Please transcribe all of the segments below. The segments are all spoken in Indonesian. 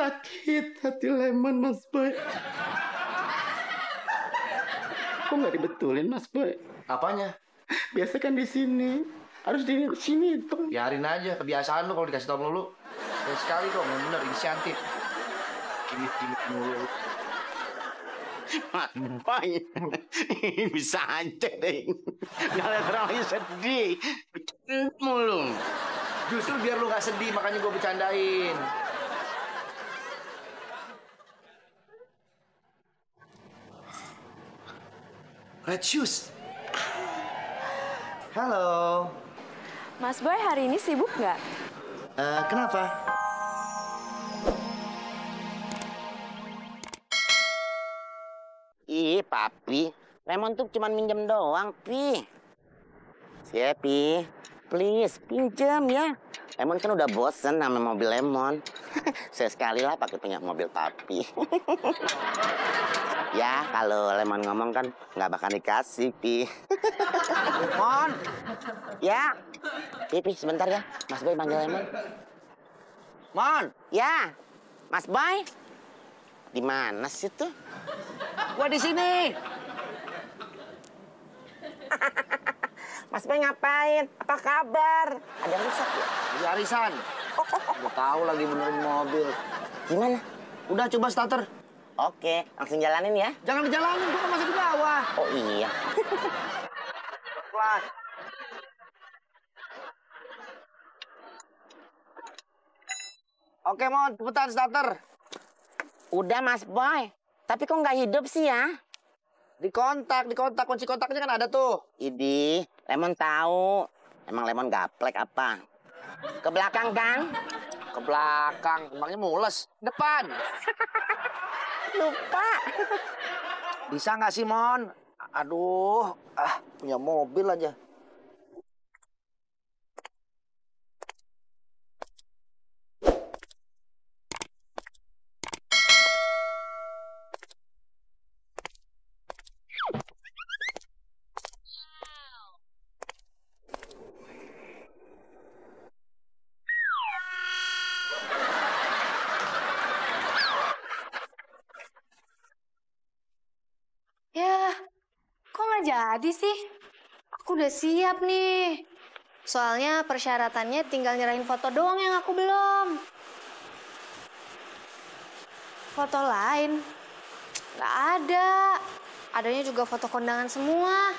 Sakit hati Lemon, Mas Boy. Kok nggak dibetulin, Mas Boy? Apanya? Biasa kan di sini. Harus di sini tuh. Biarin aja, kebiasaan lu kalau dikasih tau melulu. Dan sekali dong, yang bener, inisiatif. Gimik-gimik mulu. Mas Boy, bisa aja deh. Nggak lihat orang lagi sedih. Bercanda mulu. Justru biar lu gak sedih, makanya gue bercandain. Red Shoes. Halo. Mas Boy hari ini sibuk nggak? Kenapa? Ih, Papi. Lemon tuh cuma minjem doang, Pi. Ya, Pi. Please, pinjam ya. Lemon kan udah bosen sama mobil Lemon. Saya sekali lah pakai punya mobil Papi. Ya, kalau Lemon ngomong kan nggak bakal dikasih, Pi. Mon. Ya. Pi, sebentar ya. Mas Boy panggil Lemon. Mon. Ya. Mas Boy. Di mana sih tuh? Gua di sini. Mas Boy ngapain? Apa kabar? Ada yang rusak ya? Di arisan. Gue tahu lagi benerin mobil. Gimana? Udah coba starter. Oke, langsung jalanin ya. Jangan dijalanin, gue kan masih di bawah. Oh iya. Pelan. Oke, Mon, cepetan starter. Udah Mas Boy. Tapi kok nggak hidup sih ya? Di kontak, kunci kontaknya kan ada tuh. Idi, Lemon tahu. Emang Lemon gaplek apa? Ke belakang kan? Ke belakang, emangnya mules. Depan. Lupa. Bisa nggak sih, Mon? Aduh, punya mobil aja. Ya, kok nggak jadi sih? Aku udah siap nih. Soalnya persyaratannya tinggal nyerahin foto doang yang aku belum. Foto lain? Nggak ada. Adanya juga foto kondangan semua.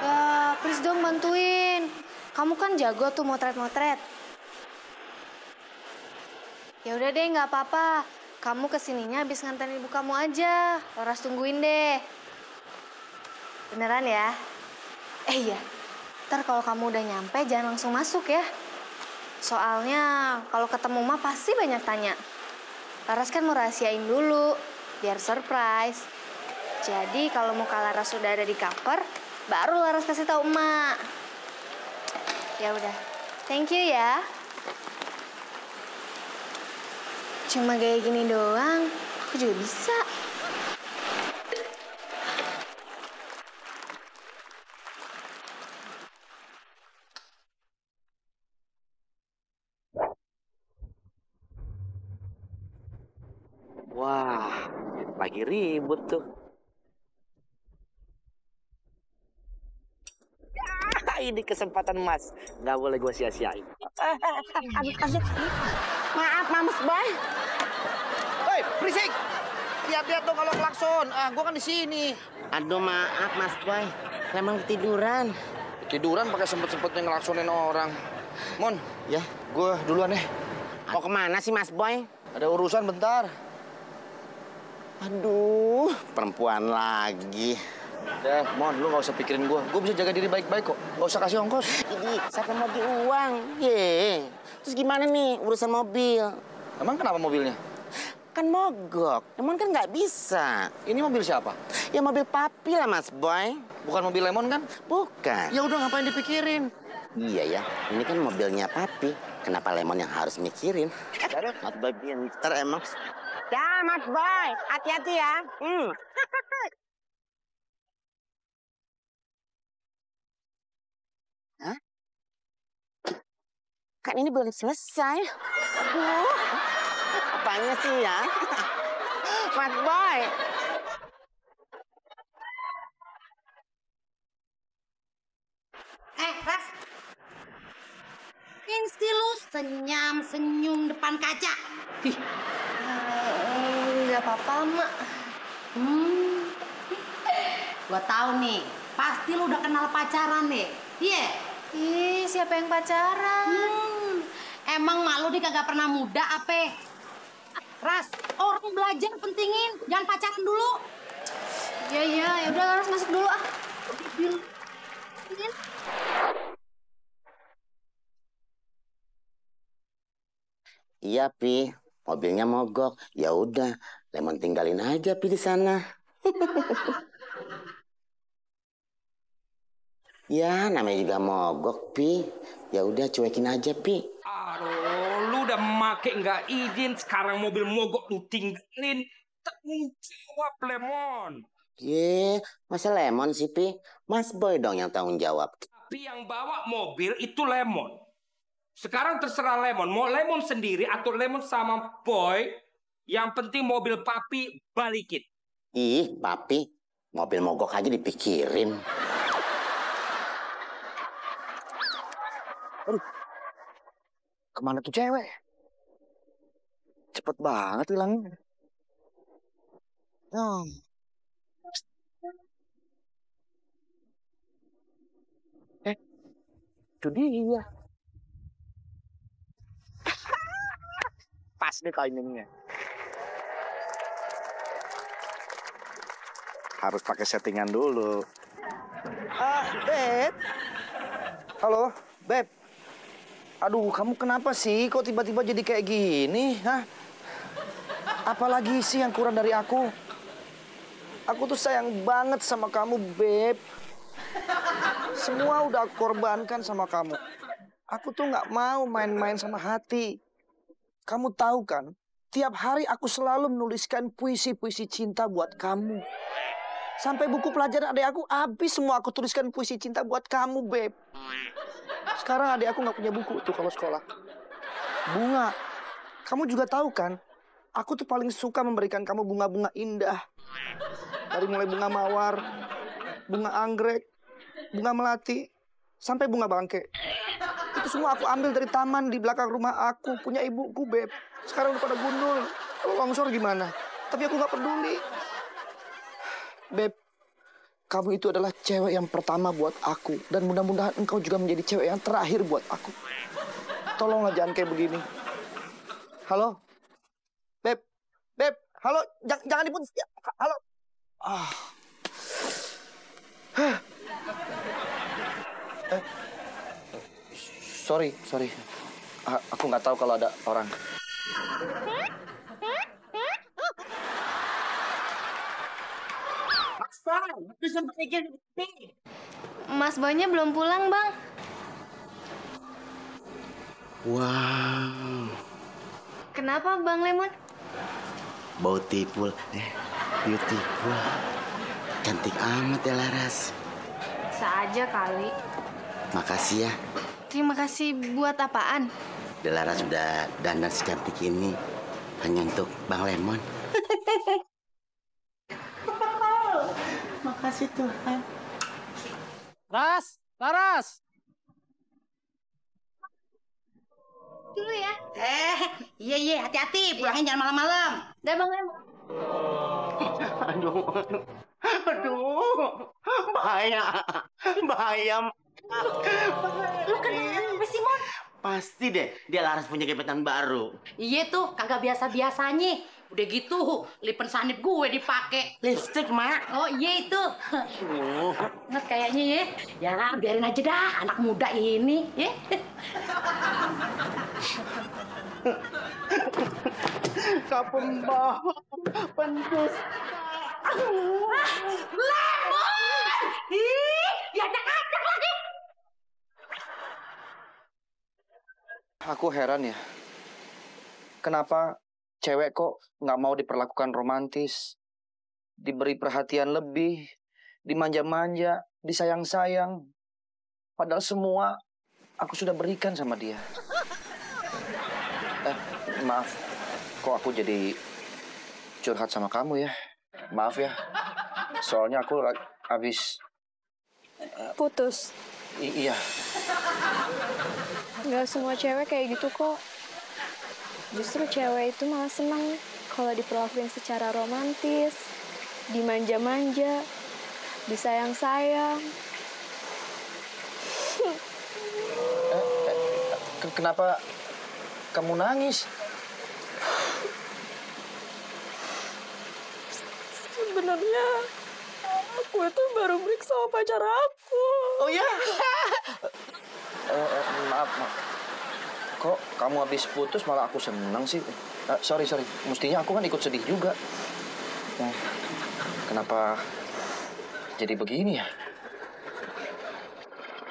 Ya, please dong bantuin. Kamu kan jago tuh motret-motret. Ya udah deh, nggak apa-apa. Kamu kesininya habis nganterin ibu kamu aja. Laras tungguin deh. Beneran ya? Iya. Ntar kalau kamu udah nyampe jangan langsung masuk ya. Soalnya kalau ketemu mah pasti banyak tanya. Laras kan mau rahasiain dulu. Biar surprise. Jadi kalau muka Laras sudah ada di cover, baru Laras kasih tahu emak. Ya udah. Thank you ya. Cuma kayak gini doang, aku juga bisa. Wah, lagi ribut tuh. Ini kesempatan Mas, nggak boleh gue sia-siain. Maaf, Mas Boy. Hei, berisik! Lihat-lihat dong kalau klakson. Gue kan di sini. Aduh, maaf Mas Boy. Emang ketiduran. Tiduran pakai sempet-sempetnya ngelaksonin orang. Mon, Ya, gue duluan ya. mau kemana sih Mas Boy? Ada urusan bentar. Aduh, perempuan lagi. Deh, Mon, lu gak usah pikirin gue. Gue bisa jaga diri baik-baik kok. Gak usah kasih ongkos. Ini, siapa mau di uang? Ye. Terus gimana nih urusan mobil? Emang kenapa mobilnya? Kan mogok. Emang kan nggak bisa. Ini mobil siapa? Ya mobil Papi lah Mas Boy. Bukan mobil Lemon kan? Bukan. Ya udah ngapain dipikirin? Iya ya, ini kan mobilnya Papi. Kenapa Lemon yang harus mikirin? Mas Boy pinter emang. Ya Mas Boy, hati-hati ya. Hah? Kan ini belum selesai. Aduh, apanya sih ya? Mas Boy. Ras. Gengsi lu senyum depan kaca. Nggak apa-apa, Mak. Gua tahu nih, pasti lu udah kenal pacaran nih. Iya. Ih, siapa yang pacaran? Emang mak lu kagak pernah muda apa? Ras, orang belajar pentingin, jangan pacaran dulu. Iya, ya udah Laras masuk dulu ah. Iya, Pi. Mobilnya mogok. Ya udah, Lemon tinggalin aja Pi di sana. Ya, namanya juga mogok, Pi. Ya udah cuekin aja, Pi. Aduh, lu udah make nggak izin, sekarang mobil mogok lu tinggalin. Tanggung jawab, Lemon. Ye, masa Lemon sih, Pi? Mas Boy dong yang tanggung jawab. Tapi yang bawa mobil itu Lemon. Sekarang terserah Lemon. Mau Lemon sendiri atau Lemon sama Boy. Yang penting mobil papi balikin. Ih, Papi. Mobil mogok aja dipikirin. Aduh, kemana tuh cewek? Cepet banget hilangnya. Itu dia. Pas nih timingnya. Harus pakai settingan dulu. Beb. Halo, Beb. Aduh, kamu kenapa sih? Kok tiba-tiba jadi kayak gini? Hah? Apalagi sih yang kurang dari aku? Aku tuh sayang banget sama kamu, Beb. Semua udah aku korbankan sama kamu. Aku tuh nggak mau main-main sama hati. Kamu tahu kan? Tiap hari aku selalu menuliskan puisi-puisi cinta buat kamu. Sampai buku pelajaran adik aku habis semua aku tuliskan puisi cinta buat kamu, Beb. Sekarang adik aku nggak punya buku tuh kalau sekolah. Bunga, kamu juga tahu kan? Aku tuh paling suka memberikan kamu bunga-bunga indah. Dari mulai bunga mawar, bunga anggrek, bunga melati, sampai bunga bangke. Itu semua aku ambil dari taman di belakang rumah aku, punya ibuku, Beb. Sekarang udah pada gundul. Kalau longsor gimana? Tapi aku nggak peduli. Beb, kamu itu adalah cewek yang pertama buat aku. Dan mudah-mudahan engkau juga menjadi cewek yang terakhir buat aku. Tolonglah jangan kayak begini. Halo? Beb, Beb, halo, jangan diputus. Halo. Sorry. Aku nggak tahu kalau ada orang. Mas Boynya belum pulang, Bang. Wow. Kenapa, Bang Lemon? Beautiful. Beautiful. Cantik amat ya, Laras. Bisa aja kali. Makasih ya. Terima kasih buat apaan? Laras sudah dandan secantik ini hanya untuk Bang Lemon. Makasih Tuhan. Laras. Dulu ya. Iya, hati-hati. Pulangnya jangan malam-malam. Dah, Bang Lemon. Aduh, bahaya. Lu kenapa sih, Mon? Pasti deh, dia Laras punya gebetan baru. Iya tuh, kagak biasa-biasanya. Udah gitu, lipen sanip gue dipake. Lipstick, Mak. Oh iya itu. Nget kayaknya ya. Ya biarin aja dah, anak muda ini. Ya. Kapembah, pendus. Lemon! Ih, diajak-ajak lagi. Aku heran ya. Kenapa cewek kok nggak mau diperlakukan romantis, diberi perhatian lebih, dimanja-manja, disayang-sayang. Padahal semua aku sudah berikan sama dia. maaf. Kok aku jadi curhat sama kamu ya? Maaf ya. Soalnya aku habis putus. Iya. Nggak semua cewek kayak gitu kok. Justru cewek itu malah senang kalau diperlakuin secara romantis, dimanja-manja, disayang-sayang. Kenapa kamu nangis? Sebenarnya aku itu baru break sama pacar aku. Oh ya? Maaf. Kok kamu habis putus malah aku senang sih? Sorry. Mestinya aku kan ikut sedih juga. Kenapa jadi begini ya?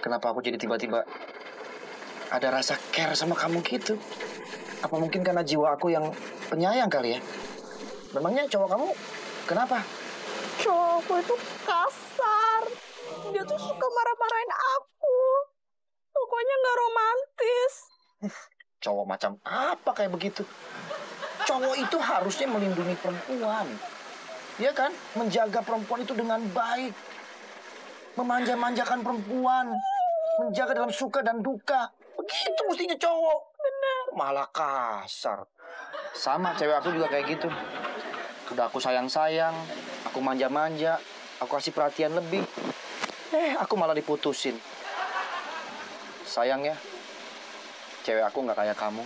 Kenapa aku jadi tiba-tiba ada rasa care sama kamu gitu? Apa mungkin karena jiwa aku yang penyayang kali ya? Memangnya cowok kamu kenapa? Cowok aku itu kasar. Dia tuh suka marah-marahin aku. Pokoknya nggak romantis. Cowok macam apa kayak begitu? Cowok itu harusnya melindungi perempuan. Ya kan? Menjaga perempuan itu dengan baik. Memanja-manjakan perempuan. Menjaga dalam suka dan duka. Begitu mestinya cowok. Benar. Malah kasar. Sama cewek aku juga kayak gitu. Udah aku sayang-sayang, aku manja-manja, aku kasih perhatian lebih. Aku malah diputusin. Sayang ya, cewek aku nggak kayak kamu.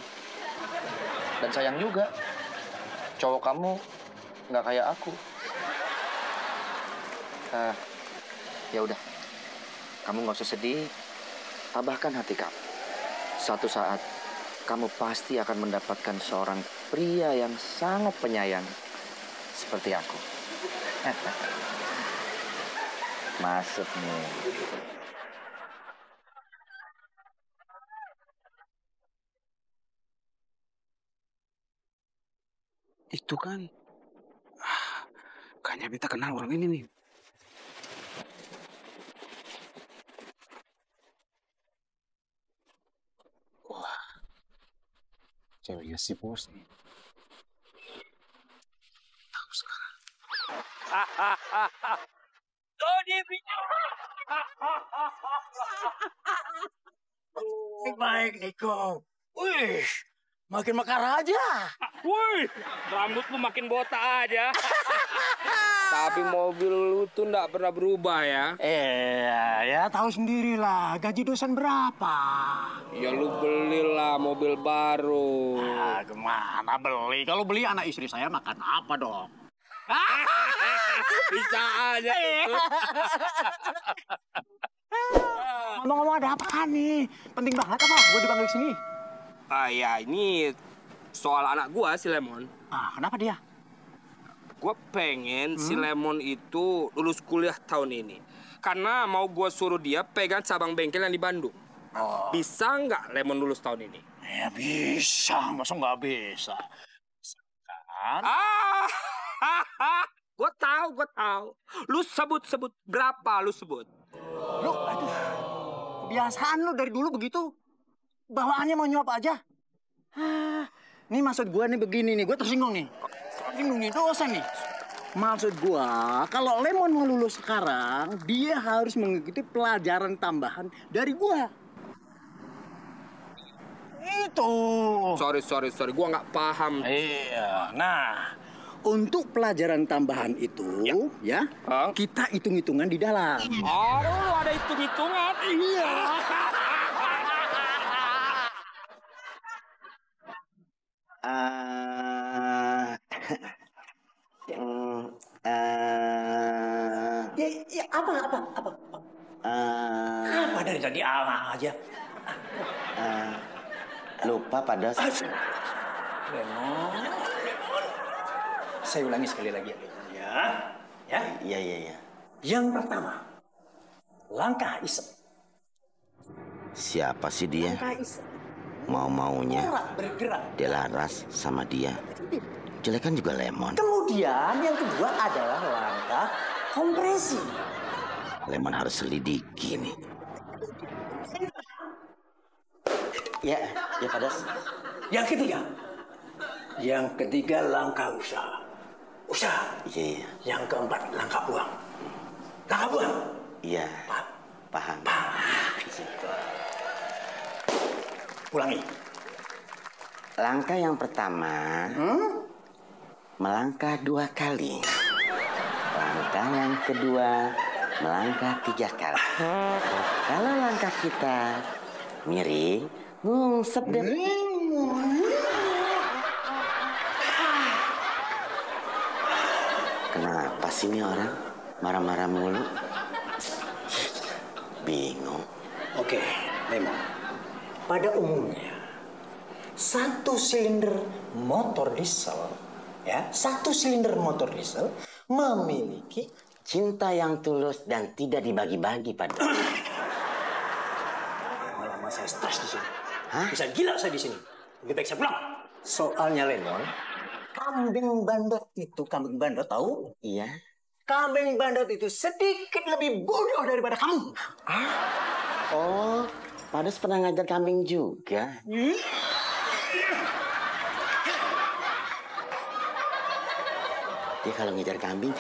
Dan sayang juga, cowok kamu nggak kayak aku. Ya udah, kamu nggak usah sedih. Tabahkan hati kamu. Suatu saat, kamu pasti akan mendapatkan seorang pria yang sangat penyayang. Seperti aku. Masuk nih. Itu kan. Kayaknya beta kenal orang ini nih. Wah. Ceweknya si bos nih. Tahu sekarang. Dodi Baik, Niko. Wih, makin mekar aja. Wih, rambutmu makin botak aja. Tapi mobil lu tuh nggak pernah berubah ya. Ya tahu sendirilah. Gaji dosen berapa? Ya lu belilah mobil baru. Gimana beli? Kalau beli anak istri saya makan apa dong? Bisa aja itu. Ngomong-ngomong ada apaan nih? Penting banget apa? Gue dipanggil sini. Ya ini soal anak gua si Lemon. Kenapa dia? Gua pengen si Lemon itu lulus kuliah tahun ini. Karena mau gua suruh dia pegang cabang bengkel yang di Bandung. Bisa nggak Lemon lulus tahun ini? Ya bisa, masa nggak bisa? Kan? Gua tahu. Lu sebut berapa lu sebut? Lu, aduh, kebiasaan lu dari dulu begitu. Bawaannya mau nyuap aja. Nih maksud gua nih begini nih, gua tersinggung nih. Tersinggung nih, dosen nih. Maksud gua, kalau Lemon mau lulus sekarang, dia harus mengikuti pelajaran tambahan dari gua. Itu. Sorry, gua nggak paham. Iya, nah. Untuk pelajaran tambahan itu, ya, kita hitung-hitungan di dalam. Lu ada hitung-hitungan? Iya. Apa dari tadi aja? Lupa pada. Lemon. Saya ulangi sekali lagi ya. Iya. Yang pertama, langkah isep. Siapa sih dia? Langkah isep. Mau-maunya Bergerak. Delaras sama dia. Jelekan juga Lemon. Kemudian yang kedua adalah langkah kompresi. Lemon harus selidiki nih. Ya Padas. Yang ketiga, Yang ketiga langkah usaha. Usaha. Iya. Yang keempat langkah uang. Langkah uang. Iya. Paham. Ulangi. Langkah yang pertama, melangkah 2 kali. Langkah yang kedua, melangkah 3 kali. Kalau langkah kita miring, ngungsep deh. Kenapa sih ini orang marah-marah mulu? Bingung. Oke, Lemon. Pada umumnya, satu silinder motor diesel, satu silinder motor diesel memiliki Cinta yang tulus dan tidak dibagi-bagi pada. lama-lama saya stres di sini. Hah? Bisa gila saya di sini. Lebih baik saya pulang. Soalnya Lemon, kambing bandot tahu? Iya. Kambing bandot itu sedikit lebih bodoh daripada kamu. Oh, Padas pernah ngajar kambing juga. Dia kalau ngejar kambing,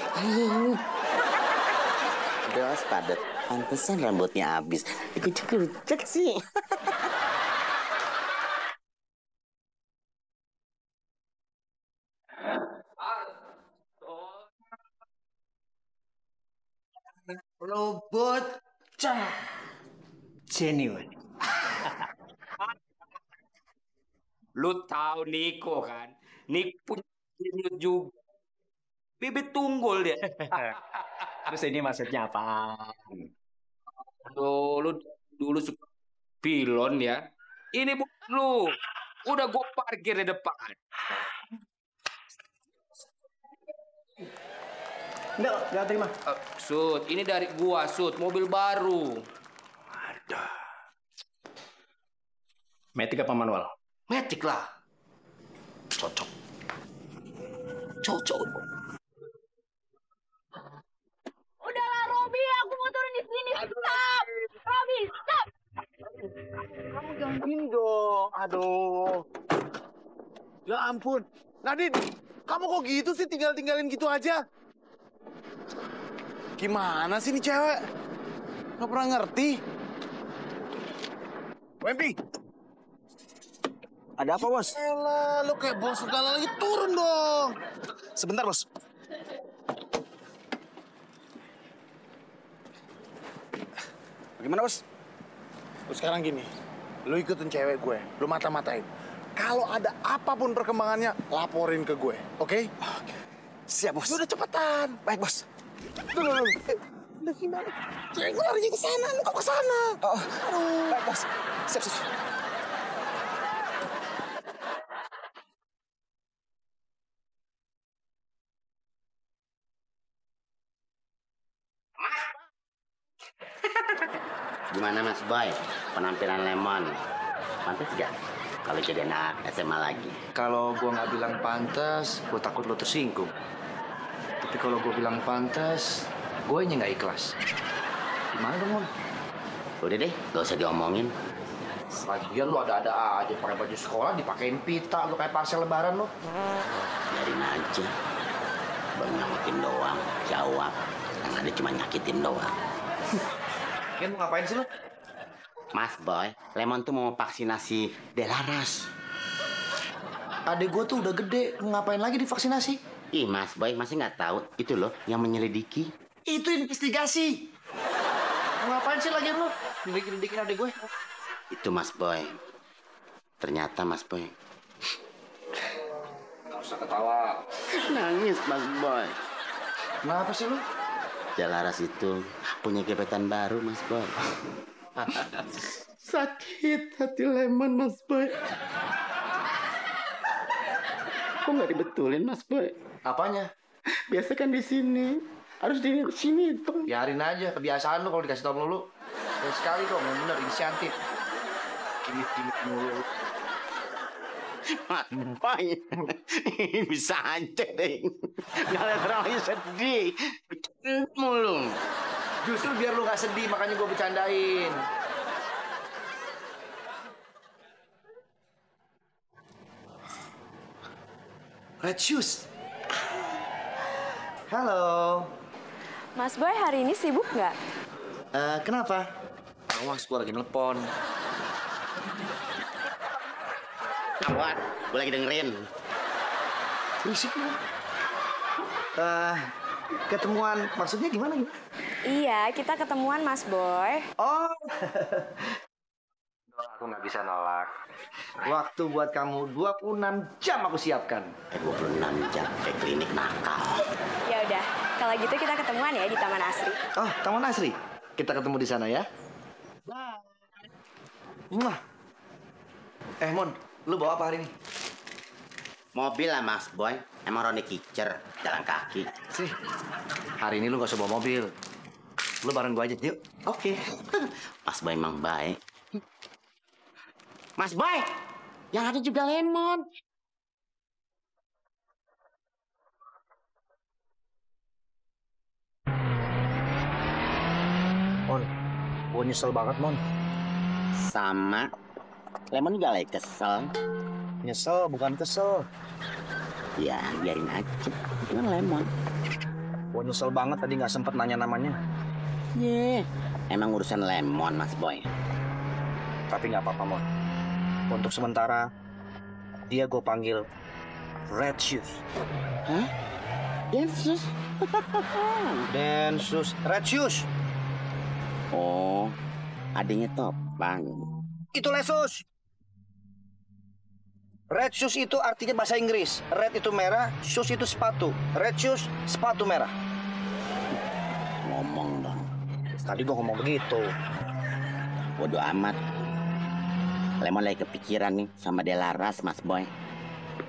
Dos padat. Pantesan rambutnya habis. Kucek-kucek sih. Robot genuine. Lu tahu Niko kan? Niko punya jenius juga. Bibit tunggul dia. Terus ini maksudnya apa? Aduh, lu dulu suka pilon ya. Ini buat lu. Udah gue parkir di depan. Enggak terima. Sud, ini dari gua, Sud. Mobil baru. Ada. Matic apa manual? Matic lah. Cocok. Udahlah, Robi, aku mau turun di sini. Stop! Robi, stop! Kamu jangan gini dong. Aduh. Ya ampun. Nadine, kamu kok gitu sih tinggalin gitu aja? Gimana sih nih cewek? Gak pernah ngerti. Wempi. Ada apa, Bos? Elah, lu kayak bos segala lagi, turun dong. Sebentar, Bos. Bagaimana, Bos? Lu sekarang gini, lu ikutin cewek gue, lu mata-matain. Kalau ada apapun perkembangannya, laporin ke gue, oke? Oke. Siap, Bos. Udah cepetan. Baik, Bos. Dulu. Udah gimana? Cewek gue lari ke sana, lu kok ke sana? Oh, baik, Bos. Siap. Gimana Mas Boy? Penampilan Lemon. Pantas gak? Kalau jadi anak SMA lagi. Kalau gue nggak bilang pantas, gue takut lo tersinggung. Tapi kalau gue bilang pantas, gue nya nggak ikhlas. Gimana dong, Mon? Udah deh, gak usah diomongin. Lagian lu ada-ada aja pakai baju sekolah dipakein pita, lu kayak parcel lebaran lu. Biarin aja. Baru nyakitin doang. Jawab. Yang ada cuma nyakitin doang. Kan mau ngapain sih lu? Mas Boy, Lemon tuh mau vaksinasi Delaras. Adek gue tuh udah gede, mau ngapain lagi divaksinasi? Ih, Mas Boy masih nggak tahu itu loh yang menyelidiki. Itu investigasi. Mau ngapain sih lagi lu? Nyelidikin adek gue. Itu Mas Boy. Ternyata Mas Boy. Gak usah ketawa. Nangis Mas Boy. Kenapa sih lu? Delaras itu punya gebetan baru Mas Boy. Sakit hati Lemon Mas Boy. Kok nggak dibetulin Mas Boy? Apanya? Biasa kan di sini. Harus di sini tuh. Biarin aja, kebiasaan lu kalau dikasih tau melulu. Dan sekali dong, yang bener, inisiatif. Gini mulu. Mas Boy, bisa aja deh. Nggak ada orang lagi sedih. Mulu. Justru biar lu gak sedih, makanya gue bercandain. Red Shoes. Halo. Mas Boy hari ini sibuk nggak? Kenapa? Awas, gue lagi nelpon. Apa? Gue lagi dengerin. Berisik lu. Ketemuan, maksudnya gimana? Iya, kita ketemuan Mas Boy. Oh. Aku nggak bisa nolak. Waktu buat kamu 26 jam aku siapkan. 26 jam kayak klinik nakal. Ya udah, kalau gitu kita ketemuan ya di Taman Asri. Oh, Taman Asri. Kita ketemu di sana ya. Wah. Mon, lu bawa apa hari ini? Mobil lah Mas Boy. Emang Roni kicer, jalan kaki. Sih, hari ini lu gak usah bawa mobil. Lu bareng gua aja, yuk. Oke. Mas Boy emang baik. Mas Boy, yang ada juga lemon. Mon, gua nyesel banget, Mon. Sama. Lemon juga lagi kesel. Nyesel, bukan kesel. Ya, biarin aja. Itu kan lemon. Gua nyesel banget tadi nggak sempet nanya namanya. Emang urusan lemon, Mas Boy. Tapi nggak apa-apa, Mon. Untuk sementara, dia gue panggil Red Shoes. Hah? Densus? Densus, Red Shoes. Oh, adanya Topan. Itu Lesus. Red shoes itu artinya bahasa Inggris. Red itu merah, shoes itu sepatu. Red shoes, sepatu merah. Ngomong dong. Tadi gua ngomong begitu. Bodoh amat. Lemon lagi kepikiran nih sama Delaras, Mas Boy.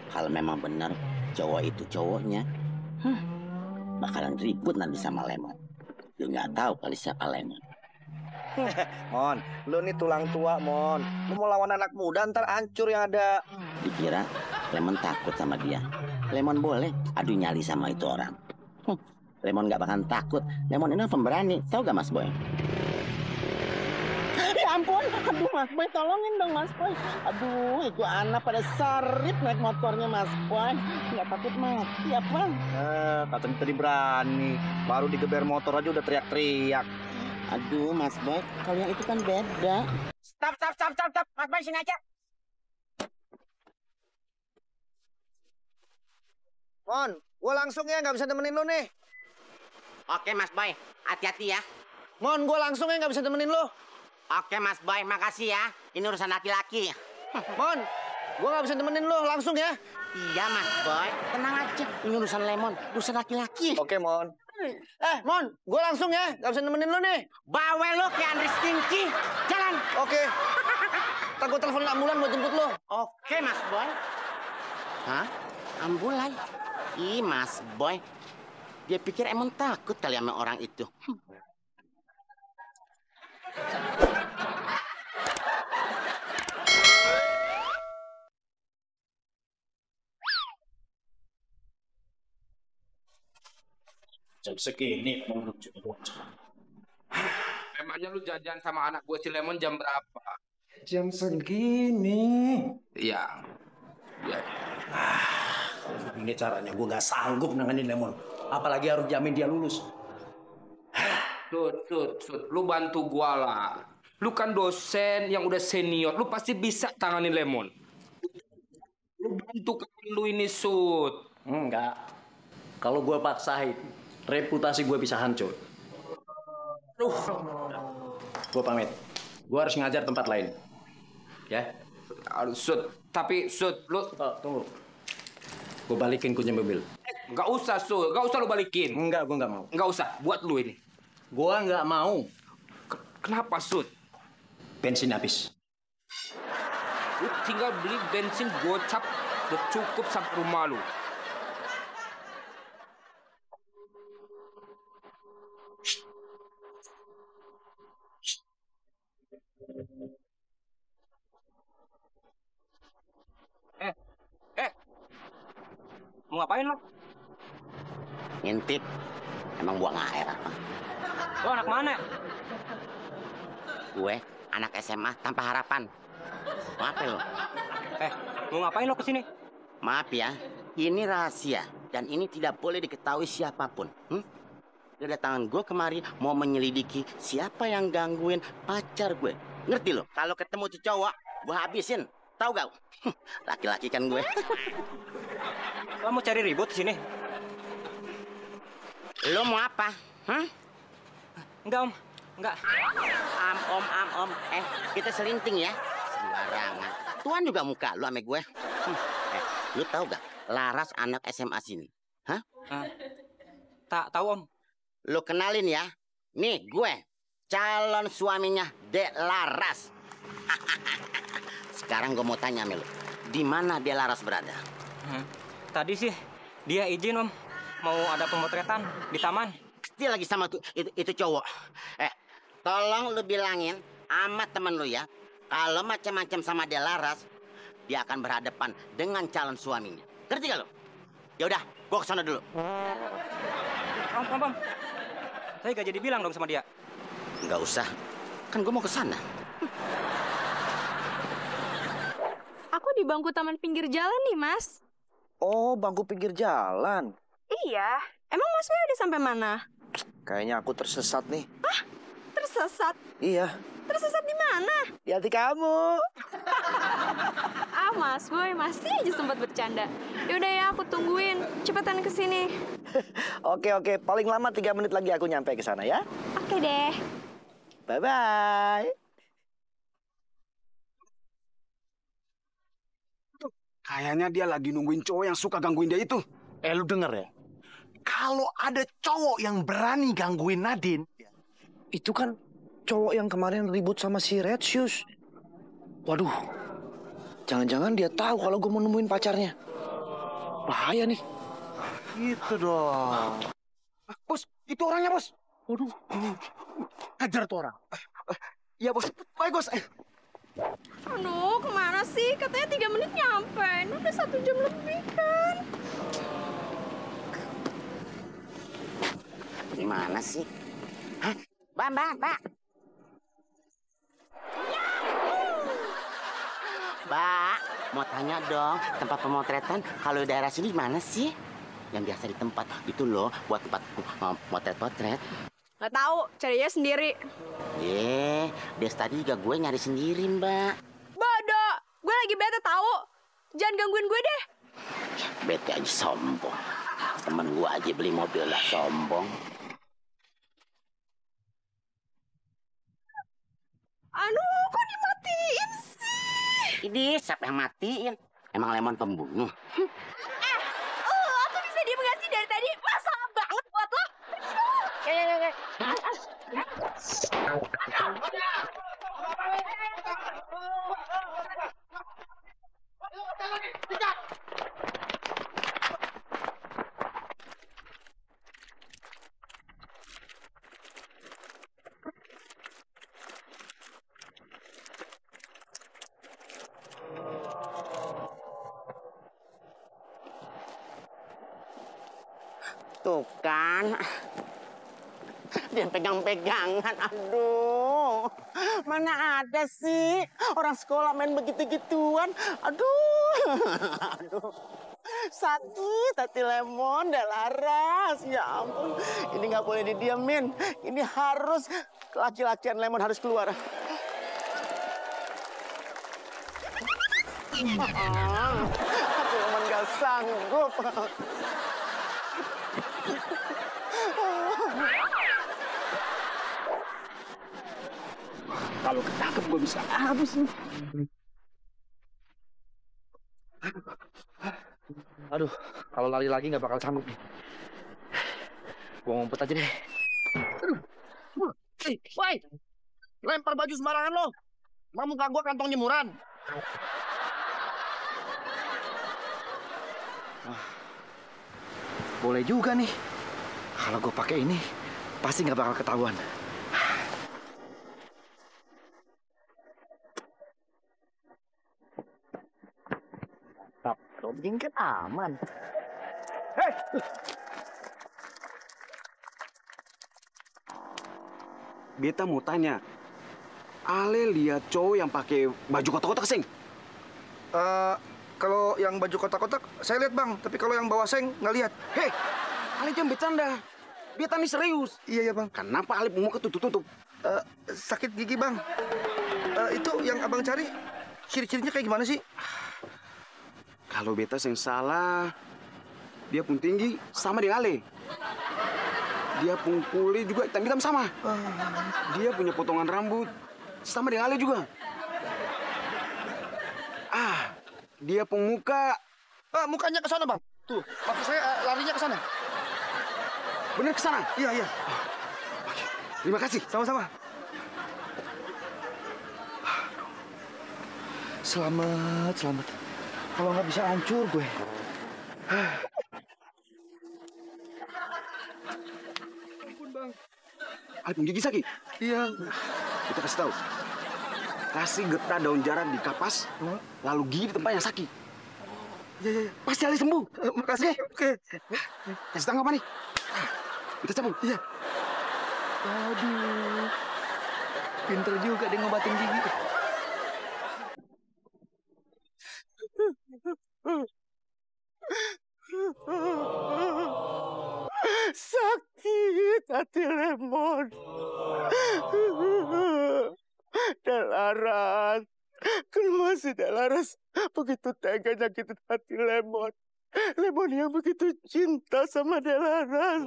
Kalau memang benar cowok itu cowoknya, bakalan ribut nanti sama Lemon. Lu nggak tahu kali siapa Lemon. Mon, lu nih tulang tua, Mon. Lu mau lawan anak muda, ntar hancur yang ada. Dikira Lemon takut sama dia. Lemon boleh adu nyali sama itu orang. Lemon nggak bakalan takut. Lemon ini pemberani. Tahu gak Mas Boy? Ya ampun, aduh Mas Boy, tolongin dong Mas Boy. Aduh, itu anak pada sarip naik motornya Mas Boy. Nggak takut mati apa? Katanya tadi berani. Baru digeber motor aja udah teriak-teriak. Aduh Mas Boy, kalau yang itu kan beda. Stop. Mas Boy, sini aja. Mon, gua langsung ya, nggak bisa nemenin lu nih. Oke Mas Boy, hati-hati ya. Mon, gua langsung ya, nggak bisa nemenin lu. Oke Mas Boy, makasih ya. Ini urusan laki-laki. Mon, gua nggak bisa nemenin lu, langsung ya. Iya Mas Boy, tenang aja. Ini urusan Lemon, urusan laki-laki. Oke, Mon. Mon, gua langsung ya, nggak bisa nemenin lu nih. Bawel lu kayak Andri Stinky. Jalan. Oke. Ntar gua telepon ambulan buat jemput lu. Oke Mas Boy. Hah? Ambulan? Ih Mas Boy. Dia pikir emang takut kali sama orang itu. Jam segini belum juga bocah. Emangnya lu jajan sama anak gue si Lemon jam berapa? Jam segini. Iya. Ini caranya gue nggak sanggup nanganin Lemon. Apalagi harus jamin dia lulus. Sud, lu bantu gua lah. Lu kan dosen yang udah senior, lu pasti bisa tanganin Lemon. Lu bantu kawan lu ini, Sud. Enggak. Kalau gue paksain, reputasi gue bisa hancur. Gue pamit. Gue harus ngajar tempat lain. Ya? Sud, tapi Sud, lu... Tunggu. Gue balikin kunci mobil. Nggak usah, Sud. Nggak usah lu balikin. Enggak, gue nggak mau. Nggak usah, buat lu ini. Gue nggak mau. Kenapa, Sud? Bensin habis. Lu tinggal beli bensin gocap, udah cukup sampai rumah lu. Mau ngapain lo? Ngintip. Emang buang air apa? Lo anak mana? Gue anak SMA tanpa harapan. Maaf ya lo. Mau ngapain lo kesini? Maaf ya, Ini rahasia dan ini tidak boleh diketahui siapapun. Kedatangan gue kemari mau menyelidiki siapa yang gangguin pacar gue. Ngerti lo? Kalau ketemu tuh cowok, gue habisin. Tahu gak? Laki-laki kan gue. Lo mau cari ribut di sini? Lo mau apa? Enggak, Om. Enggak. Om. Kita selinting ya. Sembarangan. Tuan juga muka lu sama gue. Lu tahu gak? Laras anak SMA sini. Hah? Tak tahu, Om. Lu kenalin ya. Nih gue, calon suaminya Dek Laras. Sekarang gue mau tanya sama lu. Di mana Dek Laras berada? Tadi sih dia izin, Om. Mau ada pemotretan di taman. Dia lagi sama tuh itu cowok. Tolong lu bilangin sama temen lu ya. Kalau macam-macam sama Dek Laras, dia akan berhadapan dengan calon suaminya. Ngerti gak lu? Ya udah, gua kesana dulu. Om. Saya gak jadi bilang dong sama dia. Nggak usah. Kan gua mau kesana. Aku di bangku taman pinggir jalan nih, Mas. Oh, bangku pinggir jalan. Iya. Emang Mas Boy udah sampai mana? Kayaknya aku tersesat nih. Hah? Tersesat? Iya. Tersesat di mana? Di hati kamu. Mas Boy masih aja sempat bercanda. Yaudah ya, aku tungguin. Cepetan ke sini. Oke. Paling lama 3 menit lagi aku nyampe ke sana ya. Oke deh. Bye-bye. Kayaknya dia lagi nungguin cowok yang suka gangguin dia itu. Lu denger ya? Kalau ada cowok yang berani gangguin Nadine, Itu kan cowok yang kemarin ribut sama si Red Shoes. Waduh, jangan-jangan dia tahu kalau gue mau nemuin pacarnya. Bahaya nih. gitu dong. Bos, itu orangnya, Bos. Waduh, hajar tuh orang. Iya, Bos. Baik, Bos. Aduh, kemana sih? Katanya 3 menit nyampe. Ini udah 1 jam lebih kan? Gimana sih? Hah? Mbak. Mbak, mau tanya dong, tempat pemotretan kalau daerah sini mana sih? Yang biasa di tempat itu loh, buat tempat potret-potret. Nggak tahu, carinya sendiri. Des tadi juga gue nyari sendiri, Mbak. Bodoh, gue lagi bete tahu. Jangan gangguin gue deh. Bete aja sombong. Temen gue aja beli mobil lah sombong. Aduh, kok dimatiin sih? Ini siapa yang matiin? Emang Lemon pembunuh? Aku bisa diem gak sih dari tadi? Masalah banget buat lo. Tuh kan, dia pegang-pegangan, aduh. Mana ada sih orang sekolah main begitu-gituan, aduh. Sakit hati Lemon, Dek Laras, ya ampun. Ini nggak boleh didiamin, ini harus laki-lakian Lemon harus keluar. Tapi Lemon nggak sanggup. Kalau ketangkep gue bisa habis nih. Aduh, kalau lari lagi nggak bakal sanggup nih. Gue ngumpet aja deh. Woi, lempar baju sembarangan lo. Mau muka gua kantong jemuran. Boleh juga nih. Kalau gue pakai ini, pasti nggak bakal ketahuan. Robing kan aman. Hei! Beta mau tanya, Ale lihat cowok yang pakai baju kotak-kotak sing? Kalau yang baju kotak-kotak, saya lihat bang. Tapi kalau yang bawa seng, nggak lihat. Hei, Ali jangan bercanda. Dia tani serius. Iya bang. Kenapa Ali muka tutup-tutup? Sakit gigi bang. Itu yang abang cari, ciri-cirinya kayak gimana sih? Kalau beta yang salah, dia pun tinggi sama dengan Ale. Dia pun kulit juga hitam-hitam sama. Dia punya potongan rambut sama dengan Ale juga. Dia pun muka. Mukanya ke sana bang. Tuh, maksud saya larinya ke sana. Bener ke sana? Iya. Terima kasih. Sama-sama. Selamat. Kalau nggak bisa hancur gue. Ampun bang. Ali pun gigi sakit? Iya. Kita kasih tahu. Kasih getah daun jaran di kapas, lalu gigi di tempat yang sakit. Iya. Pasti Ali sembuh. Makasih. Oke. Kasih tanggapan nih. Kita cabut. Iya. Aduh. Pinter juga dia ngobatin gigi. Sakit hati Lemon. Delaras. Kenapa sih Delaras begitu tega nyakitin hati Lemon? Lemon yang begitu cinta sama Delaras.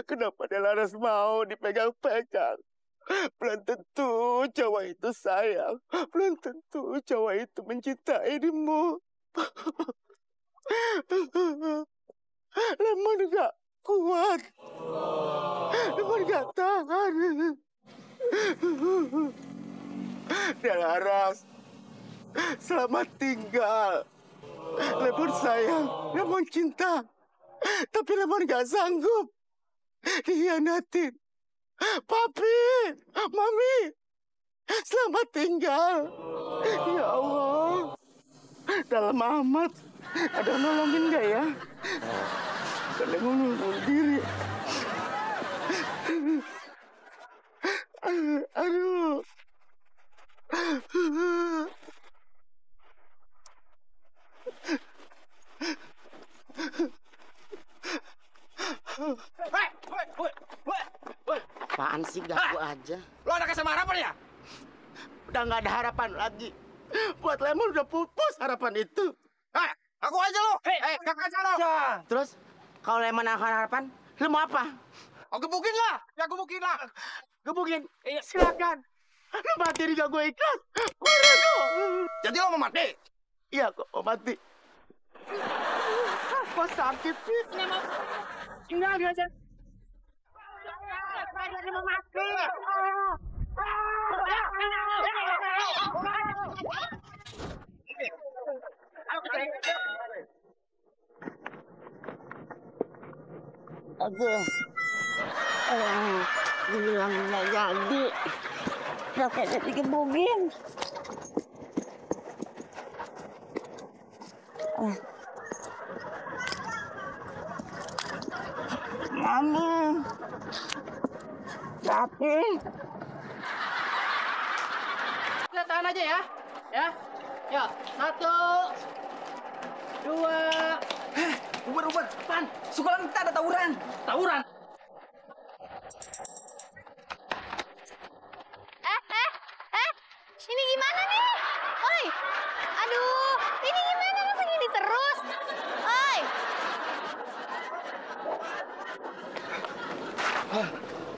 Kenapa Delaras mau dipegang-pegang? Belum tentu cowok itu sayang. Belum tentu cowok itu mencintai dirimu. Lemon gak kuat. Lemon gak tahan. Delaras, selamat tinggal. Lemon sayang, Lemon cinta. Tapi Lemon gak sanggup dihianatin. Papi, Mami, selamat tinggal. Ya Allah, dalam amat. Ada yang nolongin nggak ya? Ada yang bunuh diri. Aduh. Apaan sih ganggu aja? Lo anaknya sama harapan ya? Udah nggak ada harapan lagi. Buat Lemon udah pupus harapan itu. Aku aja lo. Kakak aja lo. Terus kalau Lemon harapan, lu mau apa? Oh, gebukin lah. Ya gebukin lah. Gebukin. Silakan. Lu mati juga gue ikhlas. Gue rego. Jadi lo mau mati? Iya, kok mau mati. Kok sakit sih? Enggak biasa. Saya mau mati. Aduh. Dibilang nggak jadi. Roketnya digebugin. Mami. Capek. Kita tahan aja ya. Ya. Ya, 1, 2. Uber. Pan, Sukalang kita ada tawuran. Tawuran. Ini gimana nih? Oi, aduh, ini gimana masa gini terus? Oi.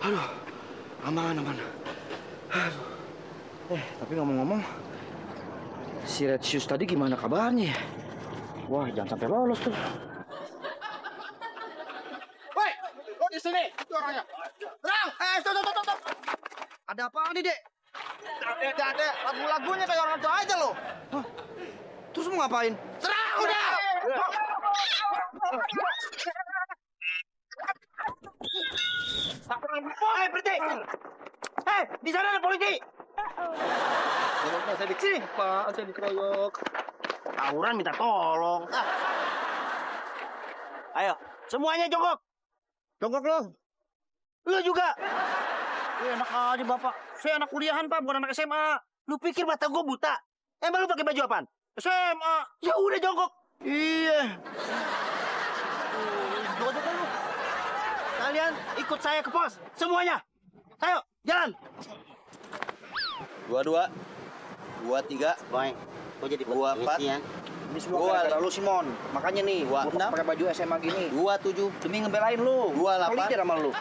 Aduh, aman. Tapi ngomong-ngomong, si Red Shoes tadi gimana kabarnya? Wah, jangan sampai lolos tuh. Woi, lo di sini. Itu orangnya. Terang. Stop. Ada apa nih, Dek? Ada. Lagu-lagunya kayak orang tua aja lo. Hah? Terus mau ngapain? Serang udah. Berhenti. Di sana ada polisi. Saya di sini. Pak, saya dikeroyok. Tawuran minta tolong. Ayo, semuanya jongkok. Jongkok lo. Lo juga. Enak aja, Bapak. Saya anak kuliahan, Pak, bukan anak SMA. Lu pikir mata gue buta? Emang lu pakai baju apaan? SMA. Ya udah jongkok. Iya. Jongkok lu. Kalian ikut saya ke pos. Semuanya. Ayo, jalan. 22, 23, Boy, kok jadi 24, ya? Ini semua gara-gara lu, Simon. Makanya nih, gua pakai baju SMA gini. 27, Demi ngebelain lu. 28, Solid sama lu.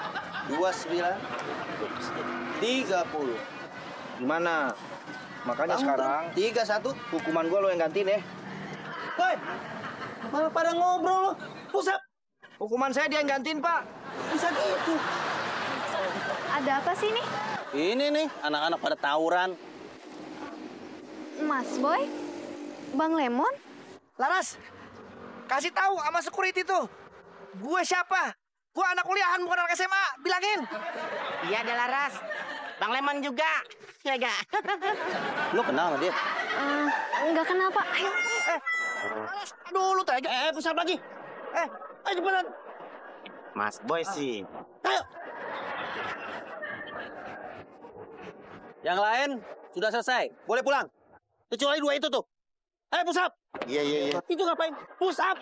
29, 30. Gimana? Makanya sekarang 31, hukuman gua lu yang gantiin ya. Woi, malah pada ngobrol lo. Pusat. Hukuman saya dia yang gantiin, Pak. Bisa gitu. Ada apa sih nih? Ini nih, anak-anak pada tawuran. Mas Boy? Bang Lemon? Laras, kasih tahu sama security tuh. Gue siapa? Gue anak kuliahan bukan anak SMA. Bilangin. Iya, ada Laras. Bang Lemon juga. Ya gak? Lo kenal sama dia? Enggak kenal, Pak. Ayo. Laras, aduh lu tega. Pusat lagi. Ayo cepetan. Mas Boy sih. Ayo. Yang lain sudah selesai. Boleh pulang. Kecuali 2 itu tuh. Ayo push up. Iya. Itu ngapain? Push up.